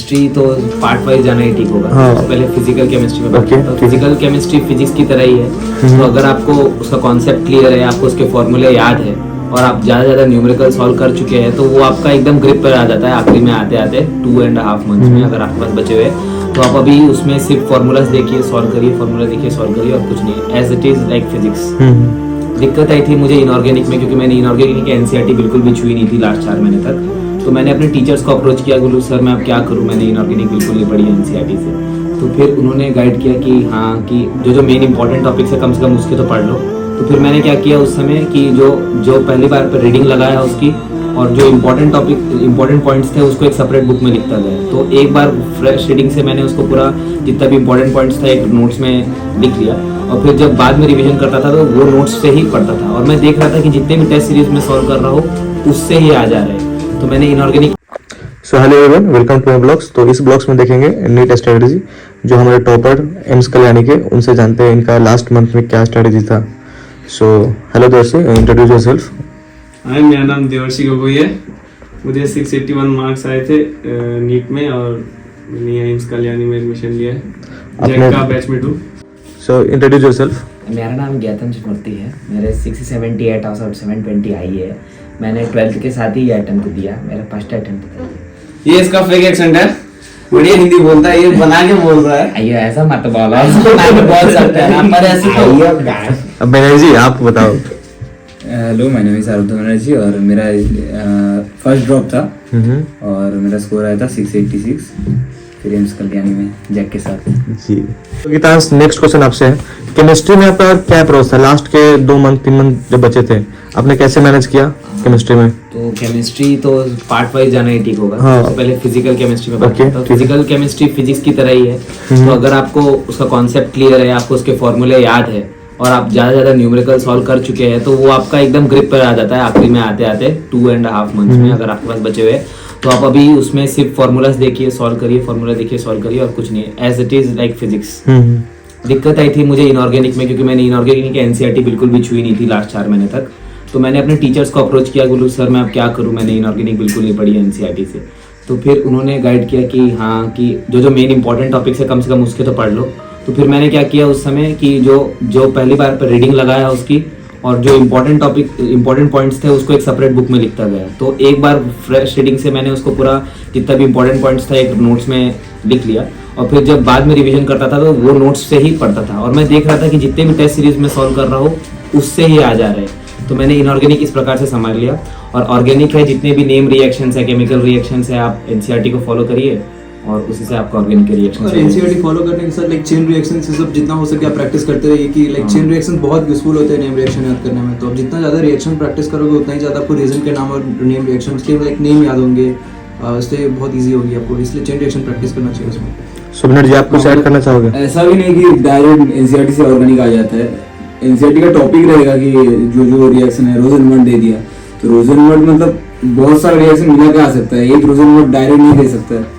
Chemistry तो part wise जाना ही ठीक होगा। हाँ। तो पहले फिजिकल केमिस्ट्री में बात Okay, करते हैं। फिजिकल केमिस्ट्री फिजिक्स की तरह ही है। तो अगर आपको उसका कॉन्सेप्ट क्लियर है, आपको उसके फॉर्मूले याद है और आप ज़्यादा न्यूमेरिकल सॉल्व कर चुके हैं, तो वो आपका एकदम ग्रिप पर आ जाता है आखिरी में आते आते 2.5 मंथ्स में। अगर आपके पास बचे हुए तो आप अभी उसमें सिर्फ फॉर्मूलाज देखिए, सॉल्व करिए, फॉर्मूला देखिए, सॉल्व करिए, और कुछ नहीं। As it is like physics. दिक्कत आई थी मुझे इनऑर्गेनिक में, क्योंकि मैंने इनऑर्गेनिक एनसीईआरटी बिल्कुल भी छुई नहीं थी लास्ट 4 महीने तक। तो मैंने अपने टीचर्स को अप्रोच किया, बोलूँ सर मैं अब क्या करूँ, मैंने इनऑर्गेनिक बिल्कुल नहीं पढ़ी एनसीईआरटी से। तो फिर उन्होंने गाइड किया कि हाँ, कि जो मेन इंपॉर्टेंट टॉपिक्स है कम से कम उसके तो पढ़ लो। तो फिर मैंने क्या किया उस समय कि जो पहली बार पर रीडिंग लगाया उसकी, और जो इंपॉर्टेंट पॉइंट्स थे उसको एक सेपरेट बुक में लिखता गया। तो एक बार फ्रेश रीडिंग से मैंने उसको पूरा जितना भी इंपॉर्टेंट पॉइंट्स था एक नोट्स में लिख लिया, और फिर जब बाद में रिवीजन करता था तो वो नोट्स से ही पढ़ता था। और मैं देख रहा था कि जितने भी टेस्ट सीरीज में सॉल्व कर रहा हूँ उससे ही आ जा रहे हैं। तो मैंने inorganic. So hello everyone, welcome to my blogs. तो इस ब्लॉग्स में देखेंगे नीट स्ट्रेटजी, जो हमारे टॉपर एम्स कल्याणी के, उनसे जानते हैं इनका लास्ट मंथ में क्या स्ट्रेटजी था। सो हेलो देवर्षि, इंट्रोड्यूस योरसेल्फ। हाय, मेरा नाम देवर्षि गगोई है। मुझे 681 मार्क्स आए थे नीट में, और मैंने एम्स कल्याणी में एडमिशन लिया है, जैक का बैच में 2। सो इंट्रोड्यूस योरसेल्फ। मेरा नाम ज्ञातन चतुर्थी है। मेरे 678 आउट ऑफ 720 आई है। मैंने 12th के साथ ही ये अटेम्प्ट दिया, मेरा फर्स्ट अटेम्प्ट था। ये इसका फेक एक्सेंट है, बढ़िया हिंदी बोलता है, ये बना के बोल रहा है। अयो ऐसा मत बोलो, बोल सकते हैं ना, पर ऐसे तो अब बनर्जी आप बताओ। Hello, my name is Aruddh Banerjee, और मेरा फर्स्ट ड्रॉप था और मेरा स्कोर आया था 686, फिर एम्स कल्याणी में जैक के साथ। जी, तो गीतांश, नेक्स्ट क्वेश्चन आपसे है। केमिस्ट्री में आपका क्या अप्रोच था? लास्ट के 2-3 मंथ जब बचे थे, आपने कैसे मैनेज किया केमिस्ट्री में? तो केमिस्ट्री तो पार्ट वाइज जाना ही ठीक होगा। हाँ। तो पहले फिजिकल केमिस्ट्री में बात Okay, करते हैं। फिजिकल केमिस्ट्री फिजिक्स की तरह ही है। तो अगर आपको उसका कॉन्सेप्ट क्लियर है, आपको उसके फॉर्मूले याद है और आप ज़्यादा न्यूमेरिकल सॉल्व कर चुके हैं, तो वो आपका एकदम ग्रिप पर आ जाता है आखिरी में आते आते 2.5 मंथ्स में। अगर आपके पास बचे हुए तो आप अभी उसमें सिर्फ फॉर्मूलाज देखिए, सॉल्व करिए, फॉर्मूला देखिए, सॉल्व करिए, और कुछ नहीं। As it is like physics. दिक्कत आई थी मुझे इनऑर्गेनिक में, क्योंकि मैंने इनऑर्गेनिक एनसीईआरटी बिल्कुल भी छुई नहीं थी लास्ट 4 महीने तक। तो मैंने अपने टीचर्स को अप्रोच किया, बोलूँ सर मैं अब क्या करूँ, मैंने इनऑर्गेनिक बिल्कुल नहीं पढ़ी एनसीईआरटी से। तो फिर उन्होंने गाइड किया कि हाँ, कि जो मेन इंपॉर्टेंट टॉपिक्स है कम से कम उसके तो पढ़ लो। तो फिर मैंने क्या किया उस समय कि जो पहली बार पर रीडिंग लगाया उसकी, और जो इंपॉर्टेंट पॉइंट्स थे उसको एक सेपरेट बुक में लिखता गया। तो एक बार फ्रेश रीडिंग से मैंने उसको पूरा जितना भी इंपॉर्टेंट पॉइंट्स था एक नोट्स में लिख लिया, और फिर जब बाद में रिवीजन करता था तो वो नोट्स से ही पढ़ता था। और मैं देख रहा था कि जितने भी टेस्ट सीरीज में सॉल्व कर रहा हूँ उससे ही आ जा रहे हैं। तो मैंने इनऑर्गेनिक इस प्रकार से संभाल लिया। और ऑर्गेनिक है, जितने भी नेम रिएक्शंस है, केमिकल रिएक्शंस है, आप एनसीईआरटी को फॉलो करिए और उसी से आपका ऑर्गेनिक के रिएक्शन। और एनसीईआरटी फॉलो करने के साथ लाइक चेन रिएक्शन से सब जितना हो सके आप प्रैक्टिस करते रहिए, कि लाइक चेन रिएक्शन बहुत यूजफुल होते हैं नेम रिएक्शन याद करने में। तो आप जितना ज़्यादा रिएक्शन प्रैक्टिस करोगे उतना ही ज़्यादा आपको रीजन के नाम और नेम रिएक्शन उसके लाइक नेम याद होंगे, इससे बहुत ईजी होगी आपको। इसलिए चेन रिएक्शन प्रैक्टिस करना चाहिए उसमें। सुबनर जी, आप कुछ ऐड करना चाहोगे? ऐसा भी नहीं कि डायरेक्ट एनसीईआरटी से ऑर्गेनिक आ जाता है। एनसीईआरटी का टॉपिक रहेगा कि जो रिएक्शन है, रोजनवर्ड दे दिया तो रोजनवर्ड मतलब बहुत सारा रिएक्शन मिला के आ सकता है, एक रोजनवर्ड डायरेक्ट नहीं दे सकता है।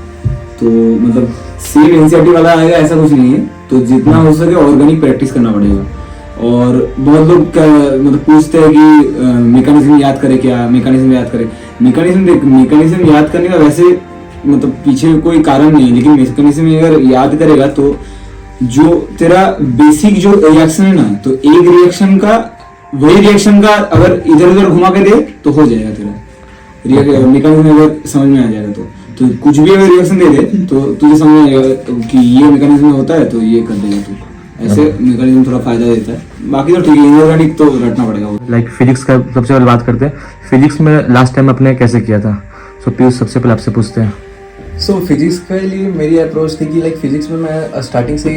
तो मतलब सेम एनसीईआरटी वाला आएगा ऐसा कुछ नहीं है। तो जितना हो सके ऑर्गेनिक प्रैक्टिस करना पड़ेगा। और बहुत लोग मतलब पूछते हैं कि मैकेनिज्म याद करे, क्या मैकेनिज्म याद करे। मैकेनिज्म याद करने का वैसे मतलब पीछे कोई कारण नहीं है, लेकिन मैकेनिज्म अगर याद करेगा तो जो तेरा बेसिक जो रिएक्शन है ना, तो एक रिएक्शन का वही रिएक्शन का अगर इधर उधर घुमा के दे तो हो जाएगा तेरा मैकेनिज्म, अगर समझ में आ जाएगा तो कुछ भी अगर रिएक्शन दे दे तो तुझे समझ में आएगा कि ये मैकेनिज्म में होता है, तो ये कर देगा तू। ऐसे मैकेनिज्म थोड़ा फायदा देता है। बाकी तो ठीक है, इनऑर्गेनिक तो रटना पड़ेगा। लाइक फिजिक्स का सबसे पहले बात करते हैं। फिजिक्स में लास्ट टाइम आपने कैसे किया था? सो पीयूष, सबसे पहले आपसे पूछते हैं। सो फिजिक्स के लिए मेरी अप्रोच थी कि लाइक फिजिक्स में मैं स्टार्टिंग से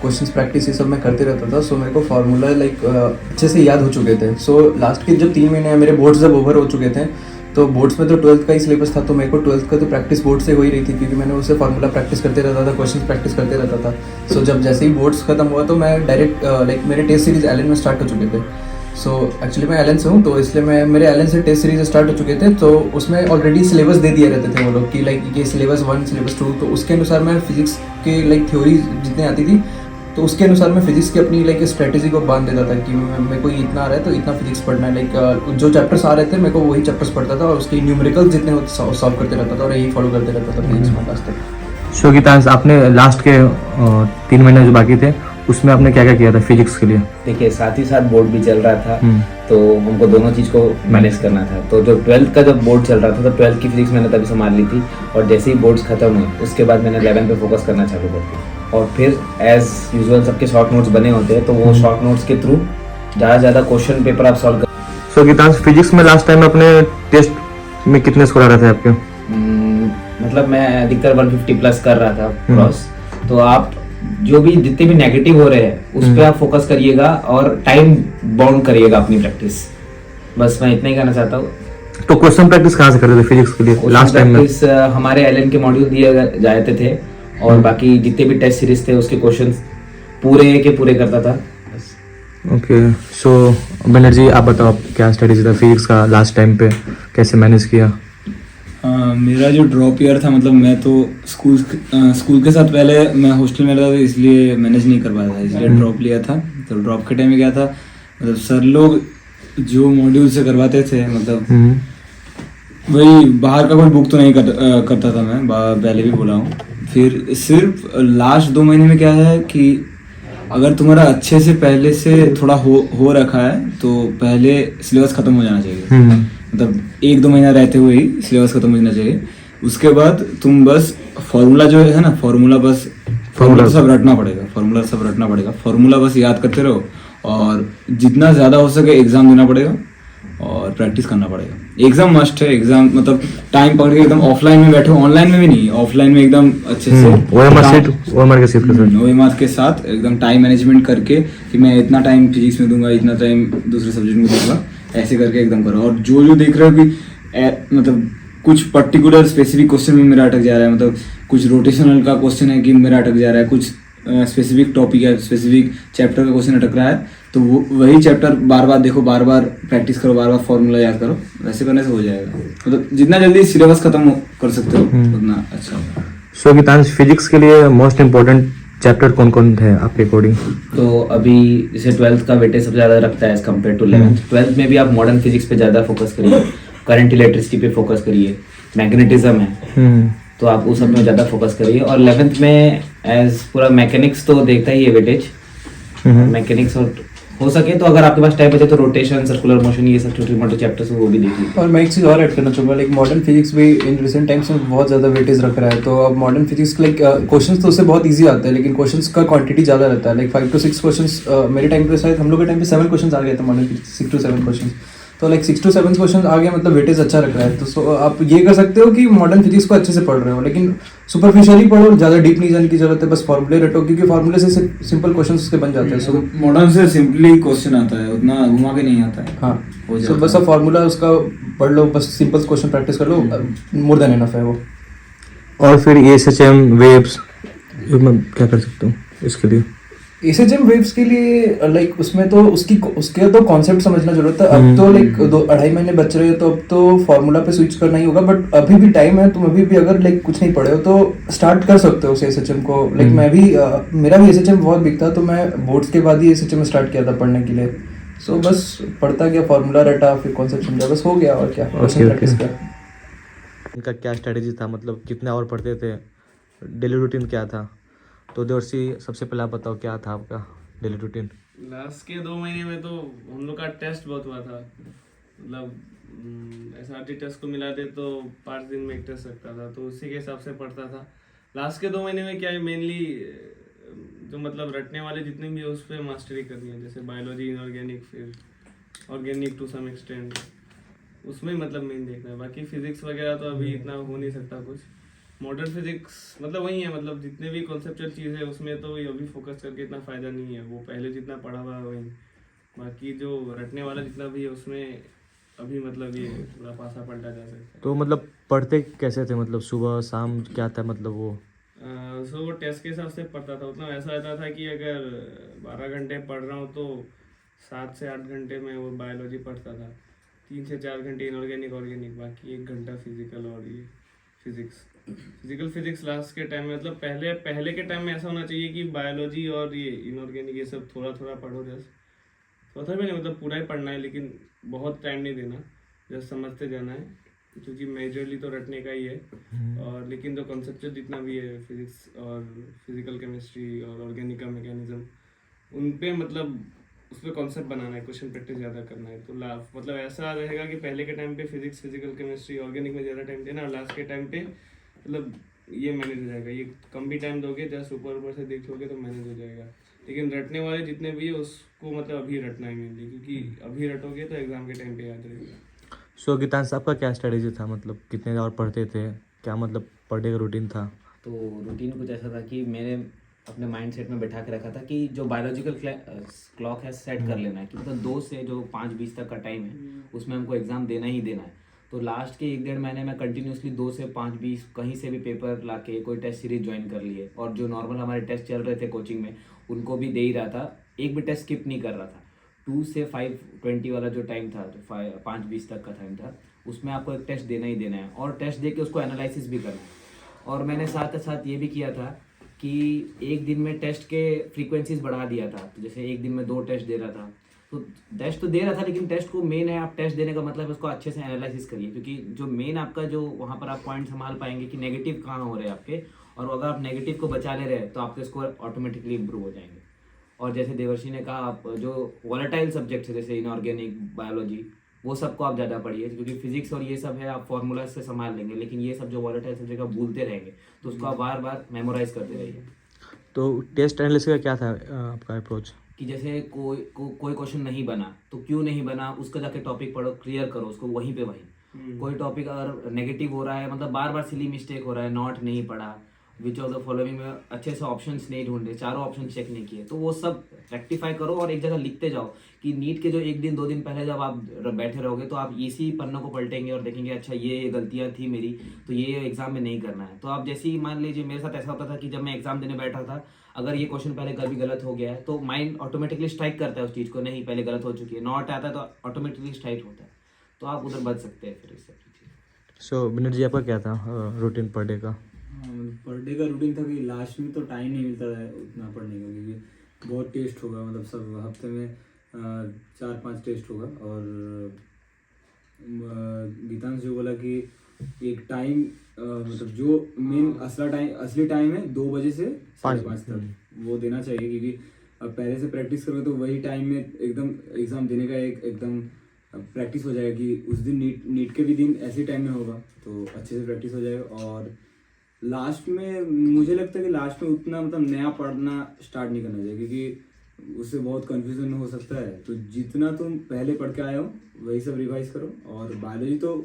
क्वेश्चंस प्रैक्टिस ये सब मैं करते रहता था। सो मेरे को फार्मूला लाइक अच्छे से याद हो चुके थे। सो लास्ट के जब 3 महीने मेरे बोर्ड्स जब ओवर हो चुके थे, तो बोर्ड्स में तो 12th का ही सिलेबस था, तो मेरे को 12th का तो प्रैक्टिस बोर्ड से हो ही रही थी, क्योंकि मैंने उससे फार्मूला प्रैक्टिस करते रहता था, क्वेश्चन प्रैक्टिस करते रहता था। सो जब जैसे ही बोर्ड्स खत्म हुआ तो मैं डायरेक्ट लाइक मेरे टेस्ट सीरीज एलन में स्टार्ट हो चुके थे। सो एक्चुअली मैं एलन से हूँ, तो इसलिए मेरे एलन से टेस्ट सीरीज स्टार्ट हो चुके थे। तो उसमें ऑलरेडी सिलेबस दे दिए रहते थे वो लोग कि लाइक ये सिलेबस 1, सिलेबस 2। तो उसके अनुसार मैं फिजिक्स के लाइक थ्योरी जितनी आती थी, तो उसके अनुसार मैं फिजिक्स की अपनी लाइक स्ट्रेटेजी को बांध देता था कि मेरे को इतना आ रहा है तो इतना फिजिक्स पढ़ना है। लाइक जो चैप्टर्स आ रहे थे मेरे को वही चैप्टर्स पढ़ता था, और उसके न्यूमेरिकल जितने सॉल्व करते रहता था, और यही फॉलो करते रहता था फिजिक्स में लास्ट तक। सो गीतांश, आपने लास्ट के 3 महीने जो बाकी थे उसमें आपने क्या क्या किया था फिजिक्स के लिए? देखिए, साथ ही साथ बोर्ड भी चल रहा था, हम्म। तो हमको दोनों चीज़ को मैनेज करना था। तो जो 12th का जब बोर्ड चल रहा था तो 12th की फिजिक्स मैंने तभी संभाल ली थी, और जैसे ही बोर्ड्स खत्म हुए उसके बाद मैंने 11 पे फोकस करना चालू कर दिया। और फिर एज यूजुअल सबके शॉर्ट नोट्स बने होते हैं, तो वो शॉर्ट नोट्स के थ्रू ज़्यादा से ज़्यादा क्वेश्चन पेपर आप सॉल्व कर। सो गीतांश, फिजिक्स में लास्ट टाइम अपने टेस्ट में कितने स्कोर आ रहे थे आपके? मतलब मैं अधिकतर 150 प्लस कर रहा था क्रॉस। तो आप जो भी जितने भी नेगेटिव हो रहे हैं उस पर आप फोकस करिएगा और टाइम बाउंड करिएगा अपनी प्रैक्टिस। बस मैं इतना ही कहना चाहता हूँ। तो क्वेश्चन प्रैक्टिस कहाँ से करते थे फिजिक्स के लिए लास्ट टाइम में? प्रैक्टिस हमारे एलएन के मॉड्यूल दिए जाते थे, और बाकी जितने भी टेस्ट सीरीज थे उसके क्वेश्चंस पूरे के पूरे करता था। ओके, सो बनर्जी, आप बताओ आप क्या स्ट्रेटेजी था फिजिक्स का लास्ट टाइम पे, कैसे मैनेज किया? मेरा जो ड्रॉप ईयर था, मतलब मैं तो स्कूल के साथ पहले मैं हॉस्टल में रहता था, इसलिए मैनेज नहीं कर पाया था, इसलिए ड्रॉप लिया था। तो ड्रॉप के टाइम में क्या था, मतलब सर लोग जो मॉड्यूल से करवाते थे, मतलब वही बाहर का कोई बुक तो नहीं करता था मैं, पहले भी बोला हूँ। फिर सिर्फ लास्ट 2 महीने में क्या है कि अगर तुम्हारा अच्छे से पहले से थोड़ा हो रखा है तो पहले सिलेबस खत्म हो जाना चाहिए। मतलब 1-2 महीना रहते हुए ही सिलेबस खत्म हो जाना चाहिए। उसके बाद तुम बस फॉर्मूला जो है ना, फॉर्मूला सब रटना पड़ेगा। फॉर्मूला बस याद करते रहो, और जितना ज़्यादा हो सके एग्ज़ाम देना पड़ेगा और प्रैक्टिस करना पड़ेगा। एग्ज़ाम मस्ट है, एग्ज़ाम मतलब टाइम पकड़ के एकदम ऑफलाइन में बैठो, ऑनलाइन में भी नहीं, ऑफलाइन में एकदम अच्छे से OMR के साथ एकदम टाइम मैनेजमेंट करके कि मैं इतना टाइम फिजिक्स में दूंगा, इतना टाइम दूसरे सब्जेक्ट में दूंगा, ऐसे करके एकदम करो। और जो देख रहे हो कि मतलब कुछ पर्टिकुलर स्पेसिफिक क्वेश्चन में मेरा अटक जा रहा है, मतलब कुछ रोटेशनल का क्वेश्चन है कि मेरा अटक जा रहा है, कुछ स्पेसिफिक टॉपिक है, स्पेसिफिक चैप्टर का क्वेश्चन अटक रहा है, तो वही चैप्टर बार बार देखो, बार बार प्रैक्टिस करो, बार बार फॉर्मूला याद करो। वैसे करने से हो जाएगा, मतलब जितना जल्दी सिलेबस खत्म कर सकते हो उतना अच्छा होगा। सो गीतांश, फिजिक्स के लिए मोस्ट इम्पोर्टेंट चैप्टर कौन कौन है आपके अकॉर्डिंग? तो अभी जैसे 12th का वेटेज सबसे ज़्यादा रखता है as compare to 11th। 12th में भी आप मॉडर्न फिजिक्स पे ज़्यादा फोकस करिए, करंट इलेक्ट्रिसिटी पे फोकस करिए, मैग्नेटिज्म है तो आप उस सब में ज़्यादा फोकस करिए। और 11th में एज पूरा मैकेनिक्स तो देखता ही है वेटेज, मैकेनिक्स, और हो सके तो अगर आपके पास टाइम बचे तो रोटेशन, सर्कुलर मोशन, ये सब छोटे मोटे चैप्टर्स वो भी देखिए। और मैं एक चीज़ और ऐड करना चाहूँगा, लाइक मॉडर्न फिजिक्स भी इन रिसेंट टाइम्स में बहुत ज़्यादा वेटेज रख रहा है। तो अब मॉडर्न फिजिक्स लाइक क्वेश्चंस तो उससे बहुत इजी आते हैं, लेकिन क्वेश्चंस का क्वांटिटी ज़्यादा रहता है, लाइक 5 to 6 क्वेश्चंस। मेरे टाइम पे शायद हम लोग के टाइम पे 7 क्वेश्चंस आ गए थे मॉडर्न फिजिक्स, 6 to 7 क्वेश्चंस। तो लाइक 6 to 7 क्वेश्चन आ गया, मतलब वेटेज अच्छा रख रहा है। तो आप ये कर सकते हो कि मॉडर्न फिजिक्स को अच्छे से पढ़ रहे हो, लेकिन सुपरफिशियली पढ़ो, ज़्यादा डीप नहीं जाने की जरूरत है, बस फॉर्मूले रटो, क्योंकि फॉर्मूले से सिंपल क्वेश्चन उसके बन जाते हैं। सो मॉडर्न से सिंपली क्वेश्चन आता है, उतना घुमा के नहीं आता है। हाँ, सो बस अब फॉर्मूला उसका पढ़ लो, बस सिंपल क्वेश्चन प्रैक्टिस कर लो, मोर देन इनफ है वो। और फिर SHM वेव्स मैं क्या कर सकता हूँ इसके लिए? एसएचएम वेव्स के लिए लाइक उसमें तो उसके तो कॉन्सेप्ट समझना जरूरत है। अब तो लाइक 2-2.5 महीने बच रहे हो, तो अब तो फार्मूला पे स्विच करना ही होगा, बट अभी भी टाइम है। तुम अभी भी अगर लाइक कुछ नहीं पढ़े हो तो स्टार्ट कर सकते हो उस एसएचएम को। लाइक मैं भी मेरा भी एसएचएम बहुत बिक था, तो मैं बोर्ड्स के बाद ही एसएचएम स्टार्ट किया था पढ़ने के लिए। सो बस पढ़ता गया, फार्मूला रटा, फिर कॉन्सेप्ट समझा, बस हो गया। और क्या क्वेश्चन प्रैक्टिस किया। इनका क्या स्ट्रेटेजी था, मतलब कितने आवर पढ़ते थे, डेली रूटीन क्या था? तो देवर्षि, सबसे पहले आप बताओ क्या था आपका डेली रूटीन? लास्ट के 2 महीने में तो हम लोग का टेस्ट बहुत हुआ था, मतलब SRT टेस्ट को मिला दे तो 5 दिन में एक टेस्ट रखता था, तो उसी के हिसाब से पढ़ता था। लास्ट के 2 महीने में क्या है, मेनली जो मतलब रटने वाले जितने भी है उस पर मास्टरी करनी है, जैसे बायोलॉजी, इनऑर्गेनिक, फिर ऑर्गेनिक टू सम एक्सटेंड, उसमें मतलब मेन देखना है। बाकी फिजिक्स वगैरह तो अभी इतना हो नहीं सकता कुछ। मॉडर्न फिजिक्स मतलब वही है, मतलब जितने भी कॉन्सेप्चुअल चीज़ है उसमें तो अभी फोकस करके इतना फ़ायदा नहीं है, वो पहले जितना पढ़ा हुआ है वही। बाकी जो रटने वाला जितना भी है उसमें अभी मतलब ये पूरा पासा पलटा जा सकता है। तो मतलब पढ़ते कैसे थे, मतलब सुबह शाम क्या था, मतलब वो वो टेस्ट के हिसाब से पढ़ता था। उतना ऐसा रहता था कि अगर 12 घंटे पढ़ रहा हूँ तो 7 से 8 घंटे में वो बायोलॉजी पढ़ता था, 3 से 4 घंटे इनऑर्गेनिक, ऑर्गेनिक, बाकी 1 घंटा फिजिकल और ये फिजिकल फिजिक्स लास्ट के टाइम में, मतलब पहले के टाइम में ऐसा होना चाहिए कि बायोलॉजी और ये इनऑर्गेनिक ये सब थोड़ा थोड़ा पढ़ो, जस्ट थोड़ा भी नहीं, मतलब पूरा ही पढ़ना है, लेकिन बहुत टाइम नहीं देना, जस्ट समझते जाना है। क्योंकि मेजरली तो रटने का ही है। और लेकिन जो कॉन्सेप्चुअल जितना भी है फिजिक्स और फिजिकल केमिस्ट्री और ऑर्गेनिक का मैकेनिज्म, उन पे मतलब उस पर कॉन्सेप्ट बनाना है, क्वेश्चन प्रैक्टिस ज़्यादा करना है। तो मतलब ऐसा रहेगा कि पहले के टाइम पे फिजिक्स, फिजिकल केमिस्ट्री, ऑर्गेनिक में ज़्यादा टाइम देना और लास्ट के टाइम पे मतलब ये मैनेज हो जाएगा। ये कम भी टाइम दोगे, जस्ट ऊपर से देख लोगे तो मैनेज हो जाएगा। लेकिन रटने वाले जितने भी है उसको मतलब अभी रटना है मेनली, क्योंकि अभी रटोगे तो एग्जाम के टाइम पे याद रहेगा। सो गीतांश आपका क्या स्ट्रेटेजी था, मतलब कितने आवर पढ़ते थे, क्या मतलब पर डे का रूटीन था? तो रूटीन कुछ ऐसा था कि मैंने अपने माइंड सेट में बैठा के रखा था कि जो बायोलॉजिकल क्लॉक है सेट कर लेना है कि मतलब 2 से जो 5:20 तक का टाइम है उसमें हमको एग्ज़ाम देना ही देना है। तो लास्ट के 1 डेढ़ महीने में कंटिन्यूसली 2 से 5:20 कहीं से भी पेपर लाके कोई टेस्ट सीरीज ज्वाइन कर लिए, और जो नॉर्मल हमारे टेस्ट चल रहे थे कोचिंग में उनको भी दे ही रहा था, एक भी टेस्ट स्किप नहीं कर रहा था। 2 से 5:20 वाला जो टाइम था, जो 5:20 तक का टाइम था, उसमें आपको एक टेस्ट देना ही देना है और टेस्ट दे के उसको एनालिसिस भी करना है। और मैंने साथ साथ ये भी किया था कि एक दिन में टेस्ट के फ्रीक्वेंसीज बढ़ा दिया था। तो जैसे एक दिन में 2 टेस्ट दे रहा था, तो टेस्ट तो दे रहा था, लेकिन टेस्ट को मेन है, आप टेस्ट देने का मतलब है उसको अच्छे से एनालिसिस करिए, क्योंकि जो मेन आपका जो वहाँ पर आप पॉइंट संभाल पाएंगे कि नेगेटिव कहाँ हो रहे हैं आपके, और अगर आप नेगेटिव को बचा ले रहे हैं तो आपके स्कोर ऑटोमेटिकली इंप्रूव हो जाएंगे। और जैसे देवर्षि ने कहा, आप जो वॉलेटाइल सब्जेक्ट है जैसे इनऑर्गेनिक, बायोलॉजी, वो सबको आप ज़्यादा पढ़िए, क्योंकि फिजिक्स और ये सब है आप फार्मूला से संभाल लेंगे, लेकिन ये सब जो वॉलेटाइल सब्जेक्ट आप भूलते रहेंगे, तो उसको आप बार बार मेमोराइज करते रहिए। तो टेस्ट एनालिसिस का क्या था आपका अप्रोच? कि जैसे कोई क्वेश्चन नहीं बना तो क्यों नहीं बना, उसका जाके टॉपिक पढ़ो, क्लियर करो उसको वहीं पे वहीं। कोई टॉपिक अगर नेगेटिव हो रहा है, मतलब बार बार सिली मिस्टेक हो रहा है, नॉट नहीं पढ़ा, विच ऑफ द फॉलोइंग में अच्छे से ऑप्शंस नहीं ढूंढे, चारों ऑप्शन चेक नहीं किए, तो वो सब रेक्टिफाई करो और एक जगह लिखते जाओ कि नीट के जो 1 दिन 2 दिन पहले जब आप बैठे रहोगे तो आप इसी पन्नों को पलटेंगे और देखेंगे अच्छा ये गलतियां थी मेरी, तो ये एग्जाम में नहीं करना है। तो आप जैसे ही मान लीजिए, मेरे साथ ऐसा होता था कि जब मैं एग्जाम देने बैठा था, अगर ये क्वेश्चन पहले कभी गलत हो गया है तो माइंड ऑटोमेटिकली स्ट्राइक करता है उस चीज़ को, नहीं पहले गलत हो चुकी है, नॉट आता है तो ऑटोमेटिकली स्ट्राइक होता है, तो आप उधर बच सकते हैं फिर इससे। सो विनोद जी आपका क्या था रूटीन पर डे का? पर डे का रूटीन था कि लास्ट में तो टाइम नहीं मिलता है उतना पढ़ने का, क्योंकि बहुत टेस्ट होगा, मतलब सब हफ्ते में 4-5 टेस्ट होगा। और गीतांश जो बोला कि एक टाइम मतलब जो मेन असली टाइम है 2 बजे से 5:30 तक, वो देना चाहिए, क्योंकि अब पहले से प्रैक्टिस करोगे तो वही टाइम में एकदम एग्ज़ाम देने का एकदम प्रैक्टिस हो जाएगा कि उस दिन नीट के भी दिन ऐसे टाइम में होगा, तो अच्छे से प्रैक्टिस हो जाएगा। और लास्ट में मुझे लगता है कि लास्ट में उतना मतलब नया पढ़ना स्टार्ट नहीं करना चाहिए, क्योंकि उससे बहुत कन्फ्यूजन हो सकता है। तो जितना तुम पहले पढ़ के आए हो वही सब रिवाइज करो। और बायोलॉजी तो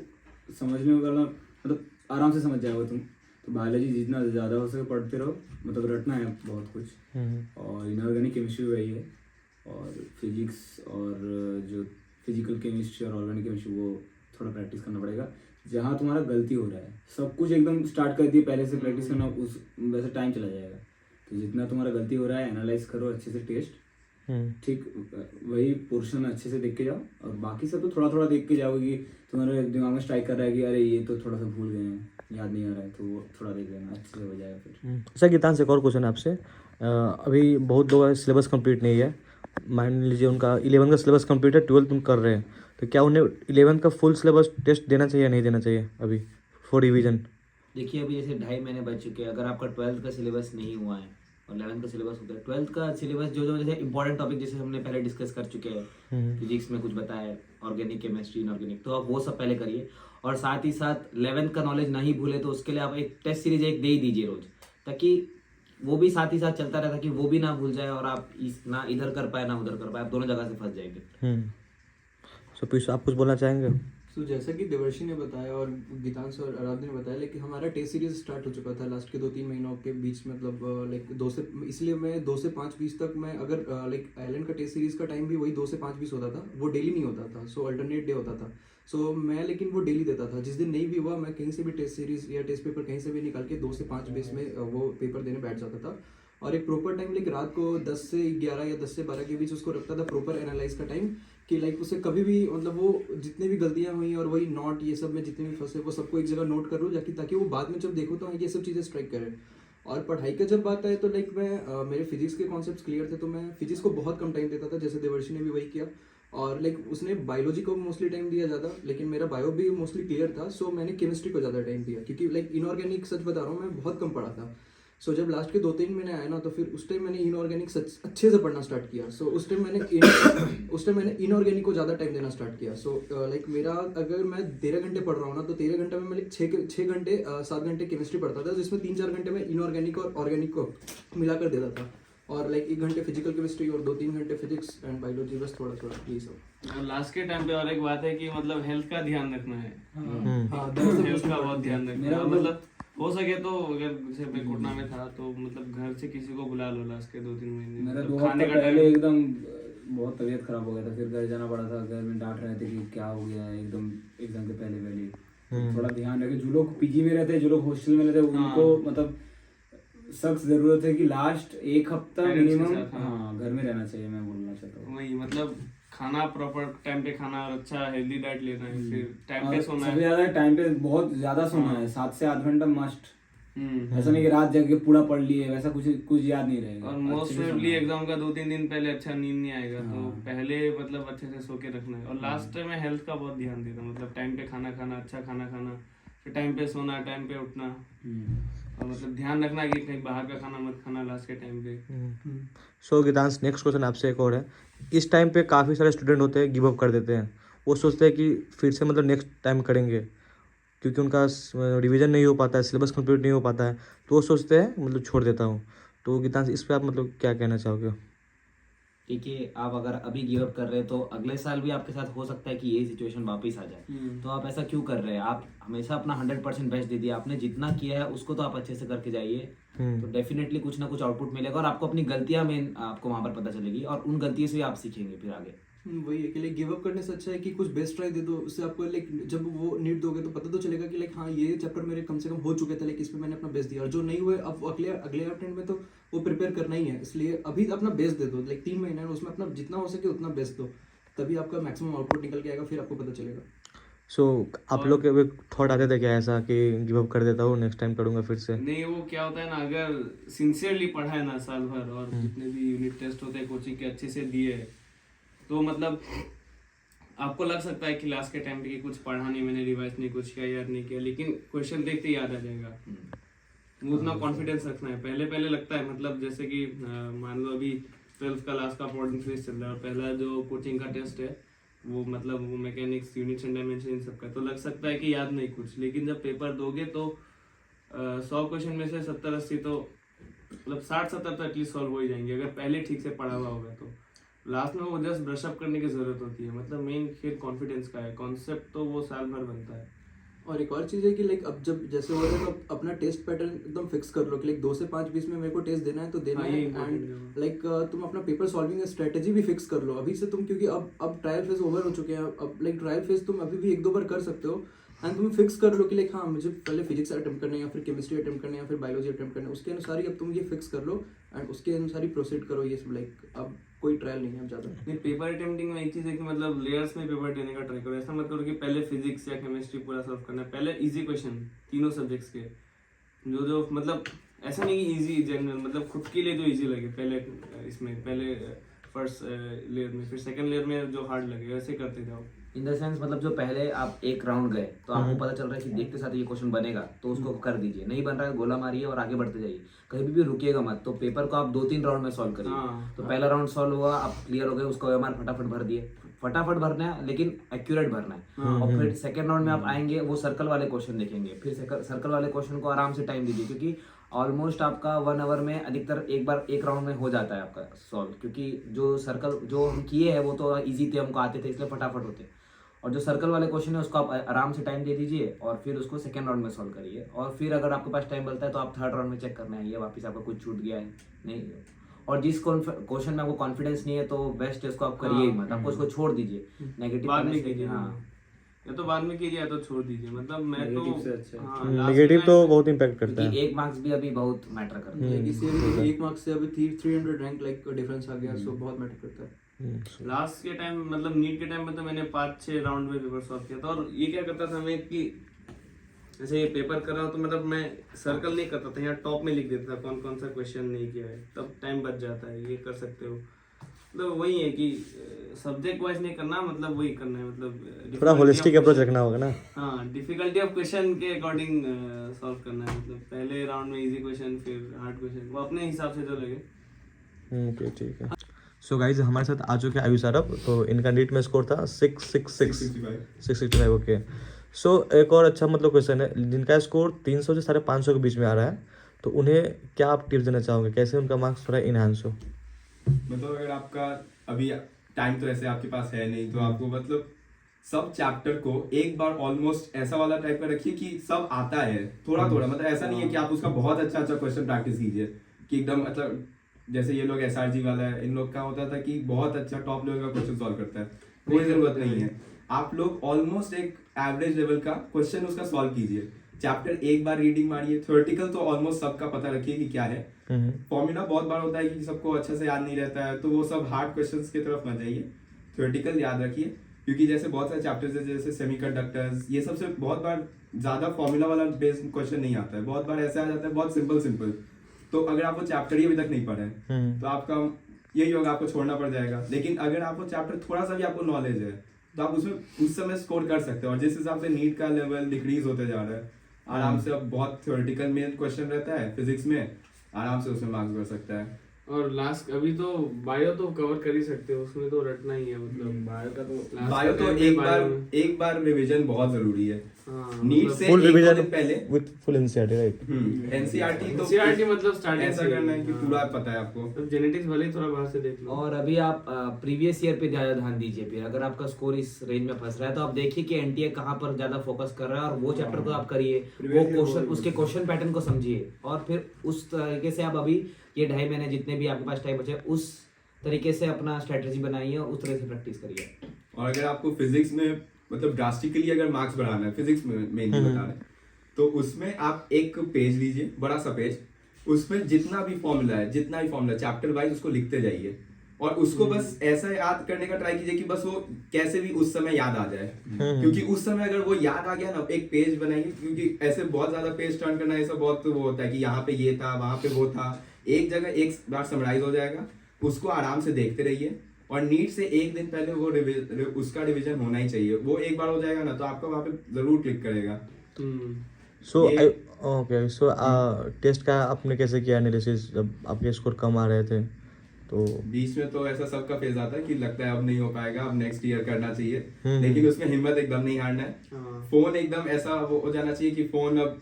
समझने में करना मतलब आराम से समझ जाओगे तुम, तो बायोलॉजी जितना ज़्यादा हो सके पढ़ते रहो, मतलब रटना है बहुत कुछ। और इनऑर्गेनिक केमिस्ट्री वही है, और फिजिक्स और जो फिजिकल केमिस्ट्री और ऑर्गेनिक केमिस्ट्री वो थोड़ा प्रैक्टिस करना पड़ेगा। जहाँ तुम्हारा गलती हो रहा है, सब कुछ एकदम स्टार्ट कर दिए पहले से प्रैक्टिस करना, उस वैसे टाइम चला जाएगा। तो जितना तुम्हारा गलती हो रहा है एनालाइज करो अच्छे से टेस्ट, ठीक वही पोर्शन अच्छे से देख के जाओ, और बाकी सब तो थोड़ा थोड़ा देख के जाओगे कि तुम्हारे दिमाग में स्ट्राइक कर रहा है कि अरे ये तो थोड़ा सा भूल गए हैं, याद नहीं आ रहा है, तो वो थोड़ा देख लेना, अच्छे से हो जाएगा फिर। अच्छा गीतांश, एक और क्वेश्चन है आपसे। अभी बहुत लोगों का सिलेबस कंप्लीट नहीं है, मान लीजिए उनका 11 का सिलेबस कंप्लीट है, 12 तुम कर रहे हैं, तो क्या उन्हें 11 का फुल सिलेबस टेस्ट देना चाहिए या नहीं देना चाहिए अभी फॉर रिवीजन? देखिए अभी जैसे 2.5 महीने बच चुके हैं, अगर आपका 12th का सिलेबस नहीं हुआ है और 11th का सिलेबस होता है, 12th का सिलेबस जो जैसे इंपॉर्टेंट टॉपिक जैसे हमने पहले डिस्कस कर चुके हैं, फिजिक्स में कुछ बताया, ऑर्गेनिक, केमिस्ट्री, इनऑर्गेनिक, तो आप वो सब पहले करिए। और साथ ही साथ 11th का नॉलेज नहीं भूले तो उसके लिए आप एक टेस्ट सीरीज एक दे ही दीजिए रोज, ताकि वो भी साथ ही साथ चलता रहता कि वो भी ना भूल जाए और आप ना इधर कर पाए ना उधर कर पाए, आप दोनों जगह से फंस जाएंगे। सो पीयूष आप कुछ बोलना चाहेंगे? तो जैसा कि देवर्षि ने बताया और गीतांश और आराध्य ने बताया, लेकिन हमारा टेस्ट सीरीज स्टार्ट हो चुका था लास्ट के 2-3 महीनों के बीच, मतलब लाइक 2 से, इसलिए मैं 2 से 5:20 तक मैं अगर लाइक आइलैंड का टेस्ट सीरीज का टाइम भी वही 2 से 5:20 होता था, वो डेली नहीं होता था, सो अल्टरनेट डे होता था। सो मैं लेकिन वो डेली देता था, जिस दिन नहीं भी हुआ मैं कहीं से भी टेस्ट सीरीज या टेस्ट पेपर कहीं से भी निकाल के 2 से 5:20 में वो पेपर देने बैठ जाता था। और एक प्रॉपर टाइम लाइक रात को 10 से 11 या 10 से 12 के बीच उसको रखता था प्रॉपर एनालाइज का टाइम, कि लाइक उसे कभी भी मतलब वो जितनी भी गलतियां हुई और वही नोट ये सब में जितने भी फंसे वो सबको एक जगह नोट कर लूँ, ताकि वो बाद में जब देखो तो ये सब चीज़ें स्ट्राइक करे। और पढ़ाई का जब बात आए तो लाइक मैं मेरे फिजिक्स के कॉन्सेप्ट्स क्लियर थे, तो मैं फिजिक्स को बहुत कम टाइम देता था, जैसे देवर्षि ने भी वही किया। और लाइक उसने बायोलॉजी को मोस्टली टाइम दिया ज़्यादा, लेकिन मेरा बायो भी मोस्टली क्लियर था, सो मैंने केमिस्ट्री को ज़्यादा टाइम दिया, क्योंकि लाइक इनऑर्गेनिक सच बता रहा हूँ मैं बहुत कम पढ़ा था। सो जब लास्ट के 2-3 महीने आए ना, तो फिर उस टाइम मैंने इनऑर्गेनिक सच अच्छे से पढ़ना स्टार्ट किया। सो उस टाइम मैंने इनऑर्गेनिक को ज़्यादा टाइम देना स्टार्ट किया। सो लाइक मेरा अगर मैं 13 घंटे पढ़ रहा हूँ ना, तो 13 घंटे में मैं 6 घंटे 7 घंटे केमिस्ट्री पढ़ता था, जिसमें 3-4 घंटे में इनऑर्गेनिक और ऑर्गेनिक को मिलाकर देता था, और लाइक 1 घंटे फिजिकल केमिस्ट्री और 2-3 घंटे फिजिक्स एंड बायोलॉजी, बस थोड़ा थोड़ा यही सब। और लास्ट के टाइम पे और एक बात है कि मतलब हेल्थ का ध्यान रखना है। हाँ, हेल्थ का बहुत ध्यान रखना है। मतलब हो सके तो अगर जैसे मैं कोटना में था तो मतलब घर से किसी को बुला लो लास्ट के 2-3 महीने। मेरा मतलब 2 खाने हफ्ते का पहले टाइम एकदम बहुत तबीयत खराब हो गया था, फिर घर जाना पड़ा था। घर में डांट रहे थे कि क्या हो गया है एकदम एग्जाम के पहले। थोड़ा ध्यान रखे। जो लोग पीजी में रहते, जो लोग हॉस्टल में रहते, उनको मतलब सख्त जरूरत है कि लास्ट 1 हफ्ता Parents के मिनिमम साथ, हाँ। घर में रहना चाहिए, मैं बोलना चाहता हूँ। वही मतलब खाना प्रॉपर टाइम पे खाना और अच्छा हेल्दी डाइट लेना है, फिर टाइम पे और सोना सबसे है। ज्यादा टाइम पे बहुत ज्यादा सोना है, 7 से 8 घंटा मस्ट। हम्म। ऐसा नहीं कि रात जाके पूरा पढ़ लिए, वैसा कुछ याद नहीं रहेगा। और मोस्ट अच्छे से प्रोबेबली सोना है। एग्जाम का 2-3 दिन पहले अच्छा नींद नहीं आएगा, तो हाँ। पहले मतलब अच्छे से सो के रखना है। और लास्ट में हेल्थ का बहुत ध्यान देना, मतलब टाइम पे खाना खाना, अच्छा खाना खाना, फिर टाइम पे सोना, टाइम पे उठना, और मतलब ध्यान रखना कि कहीं बाहर का खाना मत खाना लास्ट के टाइम पे। सो गीतांश, नेक्स्ट क्वेश्चन आपसे एक और है। इस टाइम पे काफ़ी सारे स्टूडेंट होते हैं गिव अप कर देते हैं। वो सोचते हैं कि फिर से मतलब नेक्स्ट टाइम करेंगे, क्योंकि उनका रिवीजन नहीं हो पाता है, सिलेबस कंप्लीट नहीं हो पाता है, तो वो सोचते हैं मतलब छोड़ देता हूँ। तो गीतांश, इस पे आप मतलब क्या कहना चाहोगे? देखिए, आप अगर अभी गिव अप कर रहे हैं तो अगले साल भी आपके साथ हो सकता है कि यही सिचुएशन वापस आ जाए। तो आप ऐसा क्यों कर रहे हैं? आप हमेशा अपना 100% बेस्ट दे दिया आपने, जितना किया है उसको तो आप अच्छे से करके जाइए, तो डेफिनेटली कुछ ना कुछ आउटपुट मिलेगा, और आपको अपनी गलतियां मेन आपको वहां पर पता चलेगी, और उन गलतियों से ही आप सीखेंगे फिर आगे। वही है कि लाइक गिव अप करने से अच्छा है कि कुछ बेस्ट ट्राई दे दो। उससे आपको लाइक जब वो नीट दोगे तो पता तो चलेगा कि लाइक हाँ, ये चैप्टर मेरे कम से कम हो चुके थे, लाइक इसमें मैंने अपना बेस्ट दिया, और जो नहीं हुए अब अगले अगले अटेम्प्ट में तो वो प्रिपेयर करना ही है। इसलिए अभी अपना बेस्ट दे दो, लाइक 3 महीने में उसमें अपना जितना हो सके उतना बेस्ट दो, तभी आपका मैक्सिमम आउटपुट निकल के आएगा, फिर आपको पता चलेगा। सो आप लोग के थॉट आते थे क्या ऐसा कि गिव अप कर देता हूँ, नेक्स्ट टाइम करूँगा फिर से? नहीं, वो क्या होता है ना, अगर सिंसियरली पढ़ा है ना साल भर, और जितने भी यूनिट टेस्ट होते हैं कोचिंग के अच्छे से दिए, तो मतलब आपको लग सकता है कि लास्ट के टाइम पे कि कुछ पढ़ा नहीं, मैंने रिवाइज नहीं कुछ किया, याद नहीं किया, लेकिन क्वेश्चन देखते ही याद आ जाएगा। वो उतना कॉन्फिडेंस रखना है। पहले पहले लगता है, मतलब जैसे कि मान लो अभी 12th का लास्ट का पॉइंट फेज चल रहा है, और पहला जो कोचिंग का टेस्ट है वो मतलब वो मैकेनिक्स, यूनिट्स एंड डायमेंशन, इन सब का, तो लग सकता है कि याद नहीं कुछ, लेकिन जब पेपर दोगे तो 100 क्वेश्चन में से 70-80 तो मतलब 60-70 तो एटलीस्ट सॉल्व हो ही जाएंगे, अगर पहले ठीक से पढ़ा हुआ होगा। तो लास्ट में वो जस्ट ब्रशअप करने की जरूरत होती है। मतलब मेन खेल कॉन्फिडेंस का है, कॉन्सेप्ट तो वो साल भर बनता है। और एक और चीज़ है कि लाइक अब जब जैसे हो रहा है तो अपना टेस्ट पैटर्न एकदम फिक्स कर लो कि लाइक 2 से 5 बीच में मेरे को टेस्ट देना है तो देना हाँ, है। ये important है। एंड लाइक तुम अपना पेपर सॉल्विंग स्ट्रेटेजी भी फिक्स कर लो अभी से तुम, क्योंकि अब ट्रायल फेज ओवर हो चुके हैं। अब लाइक ट्रायल फेज तुम अभी भी 1-2 बार कर सकते हो, एंड तुम फिक्स कर लो कि लाइक हाँ, मुझे पहले फिजिक्स अटेम्प्ट करना है, या फिर केमिस्ट्री अटेम्प्ट करना है, या फिर बायोलॉजी अटेम्प्ट करना है। उसके अनुसार ही अब तुम ये फिक्स कर लो एंड उसके अनुसार ही प्रोसीड करो। ये सब लाइक अब कोई ट्रायल नहीं है अब ज़्यादा। नहीं, पेपर अटेम्प्टिंग में एक चीज़ है कि मतलब लेयर्स में पेपर देने का ट्राई करो। ऐसा मत करो कि पहले फिजिक्स या केमिस्ट्री पूरा सॉल्व करना है, पहले इजी क्वेश्चन तीनों सब्जेक्ट्स के, जो मतलब ऐसा नहीं कि इजी जनरल, मतलब खुद के लिए जो इजी लगे पहले इसमें, पहले फर्स्ट लेयर में, फिर सेकंड लेयर में जो हार्ड लगे, वैसे करते जाओ। इन द सेंस, मतलब जो पहले आप एक राउंड गए तो आपको पता चल रहा है कि देखते साथ ये क्वेश्चन बनेगा, तो उसको कर दीजिए। नहीं बन रहा है, गोला मारिए और आगे बढ़ते जाइए, कहीं भी रुकिएगा मत। तो पेपर को आप 2-3 राउंड में सॉल्व करिए। तो पहला राउंड सॉल्व हुआ, आप क्लियर हो गए, उसको OMR फटाफट भर दिए। फटाफट भरना है लेकिन एक्यूरेट भरना है। और फिर सेकंड राउंड में आप आएंगे, वो सर्कल वाले क्वेश्चन देखेंगे, फिर सर्कल वाले क्वेश्चन को आराम से टाइम दीजिए, क्योंकि ऑलमोस्ट आपका 1 आवर में अधिकतर एक राउंड में हो जाता है आपका सॉल्व, क्योंकि जो सर्कल जो हम किए हैं वो तो ईजी थे, हमको आते थे, इसलिए फटाफट होते। और जो सर्कल वाले क्वेश्चन है उसको आप आराम से टाइम दे दीजिए, और फिर उसको सेकंड राउंड में सॉल्व करिए। और फिर अगर आपके पास टाइम बचता है तो आप थर्ड राउंड में चेक करना है ये वापस आपका कुछ छूट गया है नहीं। और जिस क्वेश्चन में आपको कॉन्फिडेंस नहीं है तो बेस्ट है उसको आप करिए ही मत, आपको उसको छोड़ दीजिए। नेगेटिव बाद में कीजिए, या तो बाद में कीजिए या तो छोड़ दीजिए। मतलब मैं तो Negative से अच्छा है। हाँ, last नेगेटिव में- तो बहुत इम्पैक्ट करता है। क्योंकि 1 मार्क्स भी अभी बहुत मैटर करता है। इसी 1 मार्क्स से अभी 300 रैंक लाइक डिफरेंस आ गया, सो बहुत मैटर करता है। लास्ट के टाइम, मतलब नीट के टाइम में तो मैंने 5-6 राउंड में पेपर सॉल्व किया था। और ये क्या करता था मैं कि जैसे ये पेपर कर रहा हूँ तो मतलब मैं सर्कल नहीं करता था, यहाँ टॉप में लिख देता था कौन कौन सा क्वेश्चन नहीं किया है, तब टाइम बच जाता है। ये कर सकते हो। मतलब वही है कि सब्जेक्ट वाइज नहीं करना, मतलब वही करना है, मतलब थोड़ा difficulty holistic of approach question- रखना होगा ना। हाँ, डिफिकल्टी ऑफ क्वेश्चन के अकॉर्डिंग सॉल्व करना है, मतलब पहले राउंड में इजी क्वेश्चन फिर हार्ड क्वेश्चन, वो अपने हिसाब से जो लगे। ओके ठीक है। सो गाइज हमारे साथ आ चुके हैं आयुष अरब, तो इनका नीट में स्कोर था 665 ओके। सो एक और अच्छा मतलब क्वेश्चन है, जिनका स्कोर 300 से 550 के बीच में आ रहा है, तो उन्हें क्या आप टिप्स देना चाहोगे, कैसे उनका मार्क्स थोड़ा इनहांस हो? मतलब अगर आपका अभी टाइम तो ऐसे आपके पास है नहीं, तो आपको मतलब सब चैप्टर को एक बार ऑलमोस्ट ऐसा वाला टाइप का रखिए कि सब आता है थोड़ा थोड़ा, मतलब ऐसा नहीं है कि आप उसका बहुत अच्छा अच्छा क्वेश्चन प्रैक्टिस कीजिए कि एकदम मतलब जैसे ये लोग SRG वाला है, इन लोग का होता था कि बहुत अच्छा टॉप लेवल का क्वेश्चन सॉल्व करता है, कोई जरूरत नहीं है। आप लोग ऑलमोस्ट एक एवरेज लेवल का क्वेश्चन उसका सॉल्व कीजिए, चैप्टर एक बार रीडिंग मारिए, थ्योरेटिकल तो ऑलमोस्ट सबका पता रखिए कि क्या है, फॉर्मूला बहुत बार होता है कि सबको अच्छे से याद नहीं रहता है, तो वो सब हार्ड क्वेश्चंस की तरफ मत जाइए, थ्योरेटिकल याद रखिए, क्योंकि जैसे बहुत सारे चैप्टर्स है जैसे सेमीकंडक्टर्स, ये सबसे बहुत बार ज्यादा फॉर्मूला वाला बेस्ड क्वेश्चन नहीं आता है, बहुत बार ऐसा आ जाता है बहुत सिंपल। तो अगर आप वो चैप्टर ही अभी तक नहीं पढ़े हैं तो आपका यही होगा, आपको छोड़ना पड़ जाएगा। लेकिन अगर आपको चैप्टर थोड़ा सा भी आपको नॉलेज है तो आप उसमें उस समय स्कोर कर सकते हो, और जिस हिसाब से नीट का लेवल डिक्रीज होते जा रहा है, आराम से अब बहुत थ्योरेटिकल में क्वेश्चन रहता है फिजिक्स में, आराम से उसमें मार्क्स बढ़ सकता है। और लास्ट अभी तो बायो तो कवर कर ही सकते हो, उसमें तो रटना ही है, मतलब बायो का तो बायो तो एक बार रिवीजन बहुत जरूरी है। हाँ, नीट से फुल एक दो रिवीजन दिन पहले with full NCERT right. NCERT तो NCERT मतलब स्टार्टिंग ऐसा करना है कि पूरा पता है आपको। अब जेनेटिक्स भले ही थोड़ा बाहर से देख लो। और अभी आप प्रीवियस ईयर पे ज्यादा ध्यान दीजिए, फिर अगर आपका स्कोर इस रेंज में फंस रहा है तो आप देखिए कि एनटीए कहाँ पर ज्यादा फोकस कर रहा है और वो चैप्टर को आप करिए, वो क्वेश्चन उसके क्वेश्चन पैटर्न को समझिए, और फिर उस तरीके से आप अभी ये 2.5 महीने जितने भी आपके पास टाइम बचे उस तरीके से अपना स्ट्रेटेजी बनाइए और उस तरह से प्रैक्टिस करिए। और अगर आपको फिजिक्स में मतलब ड्रास्टिकली अगर मार्क्स बढ़ाना है, फिजिक्स में मेनली बता रहे हैं, तो उसमें आप एक पेज लीजिए, बड़ा सा पेज, उसमें जितना भी फॉर्मूला चैप्टर वाइज उसको लिखते जाइए, और उसको बस ऐसा याद करने का ट्राई कीजिए कि बस वो कैसे भी उस समय याद आ जाए, क्योंकि उस समय अगर वो याद आ गया ना, एक पेज बनाइए, क्योंकि ऐसे बहुत ज्यादा पेज टर्न करना ऐसा बहुत वो होता है कि यहाँ पे ये था वहां पे वो था, एक जगह एक बार समराइज हो जाएगा, उसको आराम से देखते रहिए, और नीट से एक दिन पहले वो उसका रिवीजन होना ही चाहिए, वो एक बार हो जाएगा ना तो आपका वहाँ पे जरूर क्लिक करेगा। सो ओके, सो टेस्ट का आपने कैसे किया एनालिसिस जब आपके स्कोर कम आ रहे थे? तो बीच में तो ऐसा सबका फेज आता है कि लगता है अब नहीं हो पाएगा, अब नेक्स्ट ईयर करना चाहिए, लेकिन उसमें हिम्मत एकदम नहीं हारना है। फोन एकदम ऐसा वो हो जाना चाहिए कि फोन अब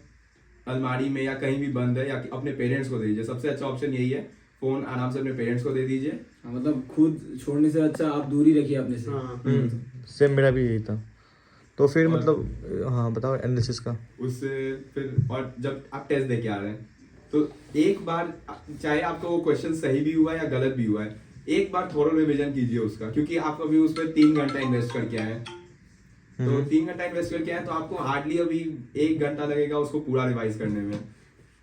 अलमारी में या कहीं भी बंद है, या अपने पेरेंट्स को दे दीजिए, सबसे अच्छा ऑप्शन यही है, फोन आराम से अपने पेरेंट्स को दे दीजिए। मतलब खुद छोड़ने से अच्छा आप दूरी रखिए अपने से। सेम मेरा भी यही था। तो फिर मतलब हाँ बताओ एनालिसिस का। उससे फिर और जब आप टेस्ट दे के आ रहे हैं तो एक बार, चाहे आपका वो क्वेश्चन सही भी हुआ है या गलत भी हुआ है, एक बार थोड़ा रिवीजन कीजिए उसका, क्योंकि आप अभी उस पर 3 घंटा इन्वेस्ट करके आए हैं, तो 3 घंटा इन्वेस्ट करके आए तो आपको हार्डली अभी 1 घंटा लगेगा उसको पूरा रिवाइज करने में,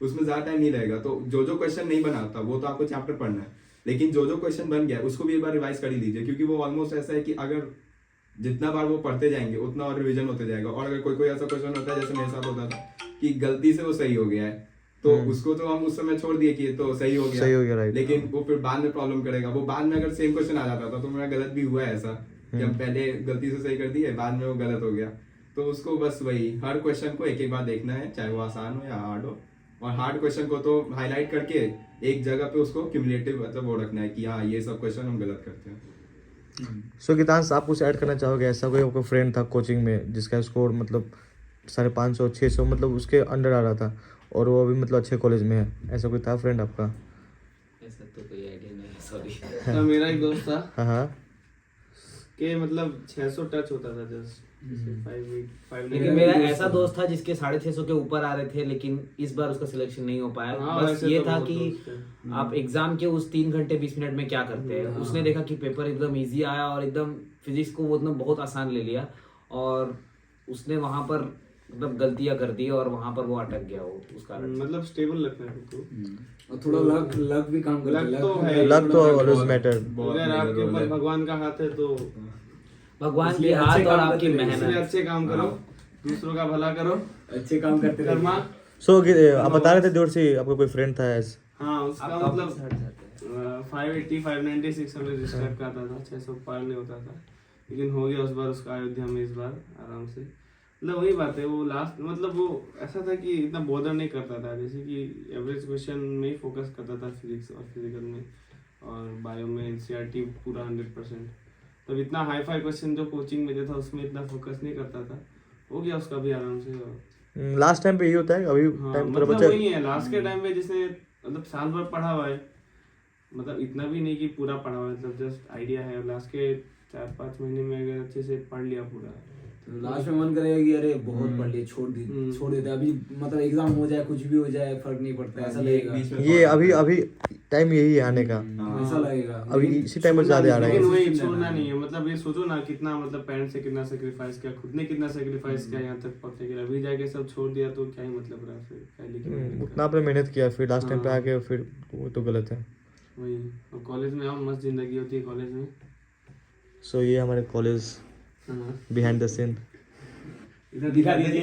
उसमें ज्यादा टाइम नहीं लगेगा। तो जो क्वेश्चन नहीं बना था वो तो आपको चैप्टर पढ़ना है, लेकिन जो क्वेश्चन बन गया उसको भी एक बार रिवाइज कर ही लीजिए, क्योंकि वो ऑलमोस्ट ऐसा है कि अगर जितना बार वो पढ़ते जाएंगे उतना और रिवीजन होते जाएगा। और अगर कोई ऐसा क्वेश्चन होता है जैसे मेरे साथ होता था कि गलती से वो सही हो गया है, तो उसको तो हम उस समय छोड़ दिए कि तो सही हो गया राइट, लेकिन वो फिर बाद में प्रॉब्लम करेगा। वो बाद में अगर सेम क्वेश्चन आ जाता था, तो मेरा गलत भी हुआ है ऐसा कि हम पहले गलती से सही कर दिए, बाद में वो गलत हो गया, तो उसको बस वही हर क्वेश्चन को एक एक बार देखना है, चाहे वो आसान हो या हार्ड हो, और हार्ड क्वेश्चन को तो हाईलाइट करके एक जगह पे उसको क्यूमुलेटिव मतलब वो रखना है कि हाँ ये सब क्वेश्चन हम गलत करते हैं। सो गीतांश आप कुछ ऐड करना चाहोगे? ऐसा कोई आपका फ्रेंड था कोचिंग में जिसका स्कोर मतलब 550 600 मतलब उसके अंडर आ रहा था और वो अभी मतलब अच्छे कॉलेज में है, ऐसा कोई था फ्रेंड आपका? ऐसा तो कोई आइडिया नहीं है, सॉरी। तो मेरा एक दोस्त था हाँ कि मतलब 600 टच होता था जस्ट, 5 लेकिन मेरा ऐसा दोस्त था जिसके 650 के ऊपर आ रहे थे, लेकिन इस बार उसका सिलेक्शन नहीं हो पाया। हाँ, बस वैसे ये तो था बहुत कि दोस्त हैं। आप एग्जाम के उस 3 घंटे 20 मिनट में क्या करते हैं। उसने देखा कि पेपर एकदम इजी आया और एकदम फिजिक्स को वो एकदम बहुत आसान ले लिया, और उसने वहां पर मतलब गलतियां कर दी और वहां पर वो अटक गया वो उस कारण। मतलब स्टेबल रखना है खुद को, और थोड़ा लक भी काम करता है। लक तो है, लक तो ऑलवेज मैटर। अगर आपके ऊपर भगवान का हाथ है तो भगवान की इसलिए हाथ अच्छे और काम आपकी करते रहिए, इसलिए मेहनत। अच्छे काम करो, दूसरों का भला करो, अच्छे काम करते कर्मा। रहिए। सो आप बता रहे थे दूर से आपका कोई फ्रेंड था ऐसा? हाँ उसका आप मतलब 580 590 600 इस टाइप का आता था, 600 पार नहीं होता था, लेकिन हो गया उस बार उसका अयोध्या में इस बार आराम से। मतलब वही बात है, वो लास्ट मतलब वो ऐसा था कि इतना बॉदर नहीं करता था, जैसे कि एवरेज क्वेश्चन में ही फोकस करता था फिजिक्स और फिजिकल में, और बायो में एनसीईआरटी पूरा 100%। तब इतना हाई फाई क्वेश्चन जो कोचिंग में था उसमें इतना फोकस नहीं करता था, हो गया उसका भी आराम से। और लास्ट टाइम पे यही होता है, अभी हाँ, टाइम थोड़ा मतलब बचा वही है लास्ट के टाइम पे जिसने मतलब साल भर पढ़ा हुआ है, मतलब इतना भी नहीं कि पूरा पढ़ा हुआ है, मतलब जस्ट आइडिया है, लास्ट के 4-5 महीने में अगर अच्छे से पढ़ लिया पूरा, तो लास्ट में मन करेगा कि अरे बहुत पढ़ लिए, छोड़ देते अभी, मतलब एग्जाम हो जाए कुछ भी हो जाए फर्क नहीं पड़ता, ऐसा लगेगा। ये अभी टाइम यही है आने का, ऐसा लगेगा अभी इसी टाइम पर ज्यादा आ रहा लेकिन है। वही छोड़ना नहीं है। मतलब ये सोचो ना कितना, मतलब पेरेंट्स से कितना सेक्रीफाइस किया, खुद ने कितना सेक्रीफाइस किया यहाँ तक पहुंचने के लिए, अभी जाके सब छोड़ दिया तो क्या ही मतलब रहा फिर, क्या लिखना उतना आपने मेहनत किया, फिर लास्ट टाइम पे आके फिर वो तो गलत है। वही। और कॉलेज में आओ, मस्त जिंदगी होती है कॉलेज में। सो ये हमारे कॉलेज हाँ। Behind the scene. इधर दिखा दीजिए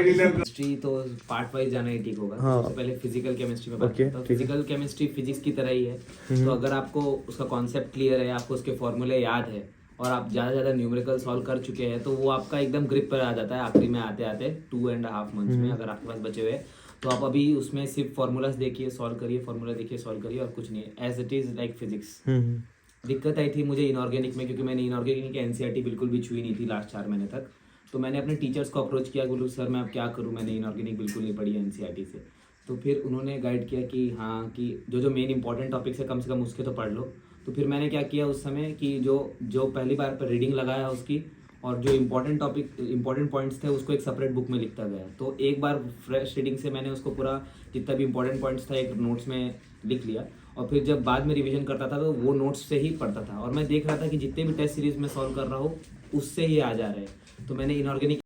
केमिस्ट्री तो पार्ट वाइज जाना ही ठीक होगा। हाँ। सबसे पहले फिजिकल केमिस्ट्री में बात ओके, करता हूँ। ठीक है। फिजिकल केमिस्ट्री फिजिक्स की तरह ही है, तो अगर आपको उसका कॉन्सेप्ट क्लियर है, आपको उसके फॉर्मूले याद है और आप ज़्यादा न्यूमेरिकल सॉल्व कर चुके हैं, तो वो आपका एकदम ग्रिप पर आ जाता है आखिरी में आते आते 2.5 मंथ्स में। अगर आपके पास बचे हुए हैं तो आप अभी उसमें सिर्फ फॉर्मूलाज देखिए, सॉल्व करिए, फॉर्मूला देखिए, सॉल्व करिए, और कुछ नहीं है, as it is like physics. दिक्कत आई थी मुझे इनऑर्गेनिक में, क्योंकि मैंने इनऑर्गेनिक एनसीईआरटी बिल्कुल भी छुई नहीं थी लास्ट 4 महीने तक। तो मैंने अपने टीचर्स को अप्रोच किया, बोलूँ सर मैं अब क्या करूँ, मैंने इनऑर्गेनिक बिल्कुल नहीं पढ़ी एनसीईआरटी से। तो फिर उन्होंने गाइड किया कि हाँ कि जो मेन इंपॉर्टेंट टॉपिक्स है कम से कम उसके तो पढ़ लो। तो फिर मैंने क्या किया उस समय कि जो पहली बार पर रीडिंग लगाया उसकी, और जो इंपॉर्टेंट पॉइंट्स थे उसको एक सेपरेट बुक में लिखता गया। तो एक बार फ्रेश रीडिंग से मैंने उसको पूरा जितना भी इंपॉर्टेंट पॉइंट्स था एक नोट्स में लिख लिया, और फिर जब बाद में रिवीजन करता था तो वो नोट्स से ही पढ़ता था, और मैं देख रहा था कि जितने भी टेस्ट सीरीज में सॉल्व कर रहा हूँ उससे ही आ जा रहे हैं। तो मैंने इनऑर्गेनिक